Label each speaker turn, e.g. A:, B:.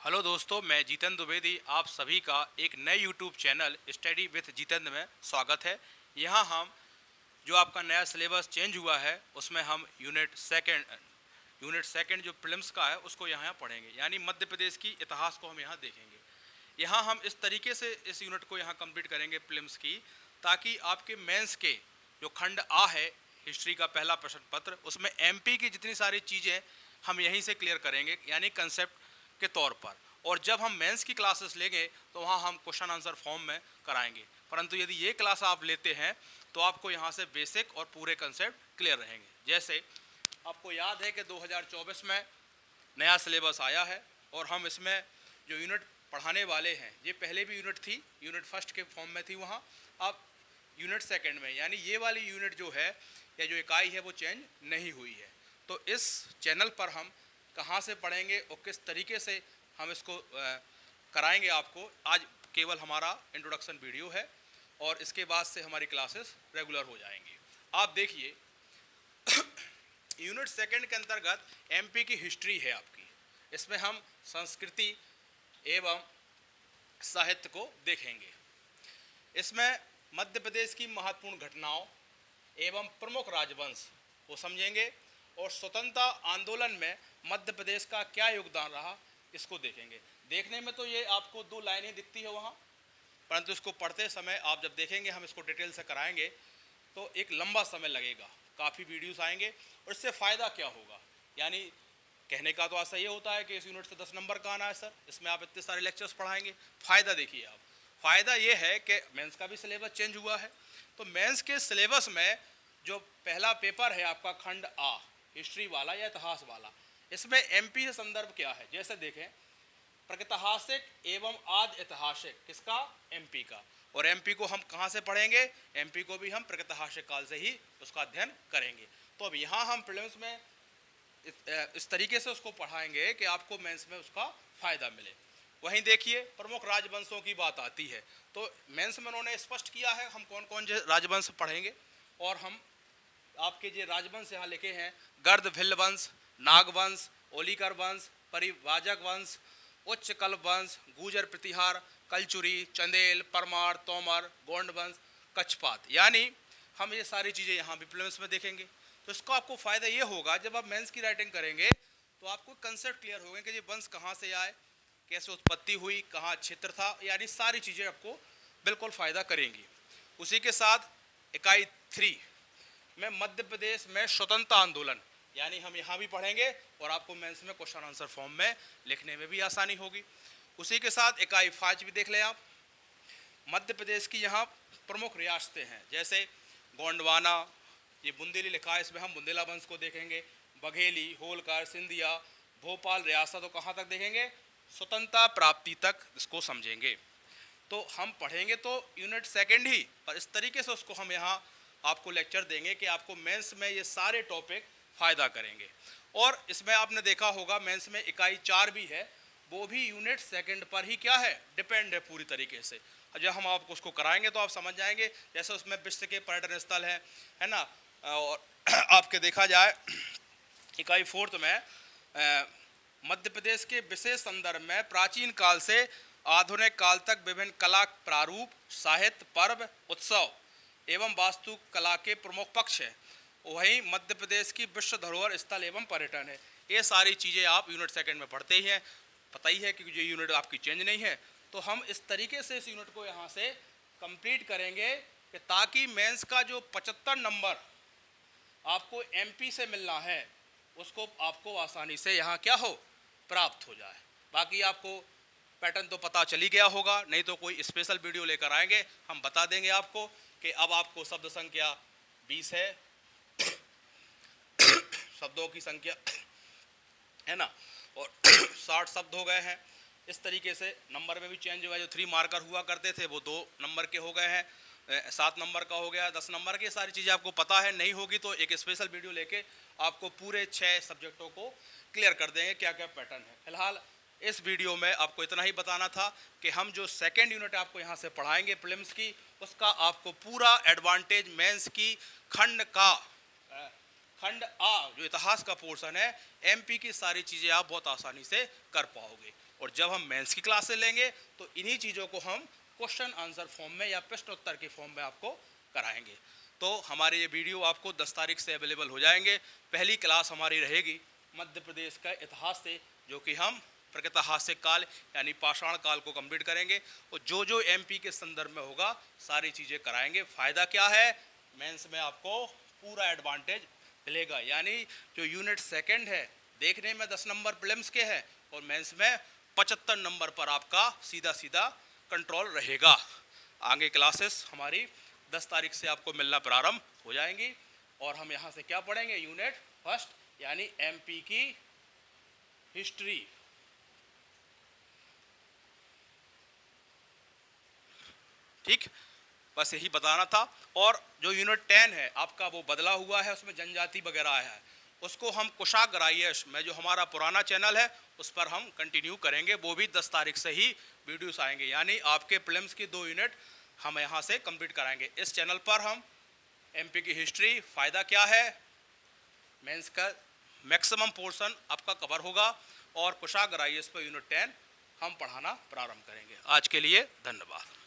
A: Hello दोस्तों, मैं जीतेंद्र द्विवेदी आप सभी का एक नए YouTube channel study with Jitendra में स्वागत है। यहाँ हम जो आपका नया सिलेबस चेंज हुआ है उसमें हम यूनिट सेकंड जो प्रीलिम्स का है उसको यहाँ पढ़ेंगे, यानी मध्य प्रदेश की इतिहास को हम यहाँ देखेंगे। यहाँ हम इस तरीके से इस यूनिट को यहाँ कंप्लीट करेंगे प्रीलिम्स की, ताकि आपके मेंस के जो खंड आ है हिस्ट्री का पहला प्रश्न पत्र, उसमें एमपी की जितनी सारी चीज़ें हम यहीं से क्लियर करेंगे, यानी कंसेप्ट के तौर पर। और जब हम मेंस की क्लासेस लेंगे तो वहाँ हम क्वेश्चन आंसर फॉर्म में कराएंगे, परंतु यदि ये क्लास आप लेते हैं तो आपको यहाँ से बेसिक और पूरे कंसेप्ट क्लियर रहेंगे। जैसे आपको याद है कि 2024 में नया सिलेबस आया है और हम इसमें जो यूनिट पढ़ाने वाले हैं, ये पहले भी यूनिट थी, यूनिट फर्स्ट के फॉर्म में थी वहाँ, अब यूनिट सेकंड में, यानी ये वाली यूनिट जो है या जो इकाई है वो चेंज नहीं हुई है। तो इस चैनल पर हम कहाँ से पढ़ेंगे और किस तरीके से हम इसको कराएंगे आपको, आज केवल हमारा इंट्रोडक्शन वीडियो है और इसके बाद से हमारी क्लासेस रेगुलर हो जाएंगी। आप देखिए यूनिट सेकंड के अंतर्गत एमपी की हिस्ट्री है आपकी, इसमें हम संस्कृति एवं साहित्य को देखेंगे। इसमें मध्य प्रदेश की महत्वपूर्ण घटनाओं एवं प्रमुख राजवंश को समझेंगे और स्वतंत्रता आंदोलन में मध्य प्रदेश का क्या योगदान रहा इसको देखेंगे। देखने में तो ये आपको दो लाइनें दिखती है वहाँ, परंतु इसको पढ़ते समय आप जब देखेंगे, हम इसको डिटेल से कराएंगे तो एक लंबा समय लगेगा, काफ़ी वीडियोस आएंगे। और इससे फ़ायदा क्या होगा, यानी कहने का तो ऐसा ये होता है कि इस यूनिट से 10 नंबर का आना है सर, इसमें आप इतने सारे लेक्चर्स पढ़ाएंगे। फ़ायदा देखिए आप, फ़ायदा ये है कि मेंस का भी सिलेबस चेंज हुआ है, तो मेंस के सिलेबस में जो पहला पेपर है आपका खंड आ, हिस्ट्री वाला या इतिहास वाला, इसमें एमपी से संदर्भ क्या है, जैसे देखें प्रागैतिहासिक एवं आदि ऐतिहासिक, किसका, एमपी का। और एमपी को हम कहाँ से पढ़ेंगे, एमपी को भी हम प्रागैतिहासिक काल से ही उसका अध्ययन करेंगे। तो अब यहाँ हम प्रीलिम्स में इस तरीके से उसको पढ़ाएंगे कि आपको मेंस में उसका फ़ायदा मिले। वहीं देखिए प्रमुख राजवंशों की बात आती है, तो मेंस में उन्होंने स्पष्ट किया है हम कौन कौन से राजवंश पढ़ेंगे। और हम आपके जो राजवंश यहाँ लिखे हैं, गर्द भिल्ल वंश, नागवंश, ओलिकर वंश, परिवाजक वंश, उच्च कल्प वंश, गुजर प्रतिहार, कलचुरी, चंदेल, परमार, तोमर, गोंड वंश, कच्छपात, यानी हम ये सारी चीज़ें यहाँ भी प्रीलिम्स में देखेंगे। तो इसको आपको फ़ायदा ये होगा, जब आप मेंस की राइटिंग करेंगे तो आपको कंसेप्ट क्लियर होगा कि ये वंश कहाँ से आए, कैसे उत्पत्ति हुई, कहाँ क्षेत्र था, यानी सारी चीज़ें आपको बिल्कुल फ़ायदा करेंगी। उसी के साथ इकाई 3 में मध्य प्रदेश में स्वतंत्रता आंदोलन, यानी हम यहाँ भी पढ़ेंगे और आपको मेंस में क्वेश्चन आंसर फॉर्म में लिखने में भी आसानी होगी। उसी के साथ इकाई 5 भी देख लें आप, मध्य प्रदेश की यहाँ प्रमुख रियासतें हैं, जैसे गोंडवाना, ये बुंदेली लिखा है, इसमें हम बुंदेला वंश को देखेंगे, बघेली, होलकर, सिंधिया, भोपाल रियासत, तो कहाँ तक देखेंगे, स्वतंत्रता प्राप्ति तक इसको समझेंगे। तो हम पढ़ेंगे तो यूनिट सेकंड ही, पर इस तरीके से उसको हम यहाँ आपको लेक्चर देंगे कि आपको मेंस में ये सारे टॉपिक फ़ायदा करेंगे। और इसमें आपने देखा होगा मेंस में इकाई 4 भी है, वो भी यूनिट सेकंड पर ही क्या है, डिपेंड है पूरी तरीके से। जब हम आपको उसको कराएंगे तो आप समझ जाएंगे, जैसे उसमें विश्व के पर्यटन स्थल है ना। और आपके देखा जाए इकाई 4 में मध्य प्रदेश के विशेष संदर्भ में प्राचीन काल से आधुनिक काल तक विभिन्न कला प्रारूप, साहित्य, पर्व, उत्सव एवं वास्तु कला के प्रमुख पक्ष हैं। वहीं मध्य प्रदेश की विश्व धरोहर स्थल एवं पर्यटन है। ये सारी चीज़ें आप यूनिट सेकंड में पढ़ते ही हैं, पता ही है कि ये यूनिट आपकी चेंज नहीं है। तो हम इस तरीके से इस यूनिट को यहाँ से कंप्लीट करेंगे कि ताकि मेंस का जो 75 नंबर आपको एमपी से मिलना है उसको आपको आसानी से यहाँ क्या हो, प्राप्त हो जाए। बाकी आपको पैटर्न तो पता चली गया होगा, नहीं तो कोई स्पेशल वीडियो लेकर आएंगे, हम बता देंगे आपको कि अब आपको शब्द संख्या 20 है, शब्दों की संख्या है ना, और 60 शब्द हो गए हैं। इस तरीके से नंबर में भी चेंज हुआ, जो 3 मार्कर हुआ करते थे वो 2 नंबर के हो गए हैं, 7 नंबर का हो गया, 10 नंबर की सारी चीज़ें आपको पता है। नहीं होगी तो एक स्पेशल वीडियो लेके आपको पूरे 6 सब्जेक्टों को क्लियर कर देंगे क्या क्या पैटर्न है। फिलहाल इस वीडियो में आपको इतना ही बताना था कि हम जो सेकेंड यूनिट आपको यहाँ से पढ़ाएंगे प्रीलिम्स की, उसका आपको पूरा एडवांटेज मेंस की खंड खंड आ जो इतिहास का पोर्शन है, एमपी की सारी चीज़ें आप बहुत आसानी से कर पाओगे। और जब हम मेंस की क्लासेस लेंगे तो इन्हीं चीज़ों को हम क्वेश्चन आंसर फॉर्म में या प्रश्नोत्तर के फॉर्म में आपको कराएंगे। तो हमारे ये वीडियो आपको 10 तारीख से अवेलेबल हो जाएंगे। पहली क्लास हमारी रहेगी मध्य प्रदेश का इतिहास से, जो कि हम प्रागैतिहासिक काल यानी पाषाण काल को कंप्लीट करेंगे। और जो जो एमपी के संदर्भ में होगा सारी चीज़ें कराएंगे। फ़ायदा क्या है, मेंस में आपको पूरा एडवांटेज मिलेगा। यानी जो यूनिट सेकंड है देखने में 10 नंबर प्रीलिम्स के हैं और मेंस में 75 नंबर पर आपका सीधा सीधा कंट्रोल रहेगा। आगे क्लासेस हमारी 10 तारीख से आपको मिलना प्रारंभ हो जाएंगी। और हम यहाँ से क्या पढ़ेंगे, यूनिट फर्स्ट यानी एमपी की हिस्ट्री। ठीक, बस यही बताना था। और जो यूनिट 10 है आपका वो बदला हुआ है, उसमें जनजाति वगैरह आया है, उसको हम कोशागरायश में जो हमारा पुराना चैनल है उस पर हम कंटिन्यू करेंगे। वो भी 10 तारीख से ही वीडियोस आएंगे। यानी आपके प्रीलिम्स की 2 यूनिट हम यहाँ से कंप्लीट कराएंगे। इस चैनल पर हम एमपी की हिस्ट्री, फ़ायदा क्या है, मेंस का मैक्सिमम पोर्शन आपका कवर होगा और कोशागरायश पर यूनिट 10 हम पढ़ाना प्रारंभ करेंगे। आज के लिए धन्यवाद।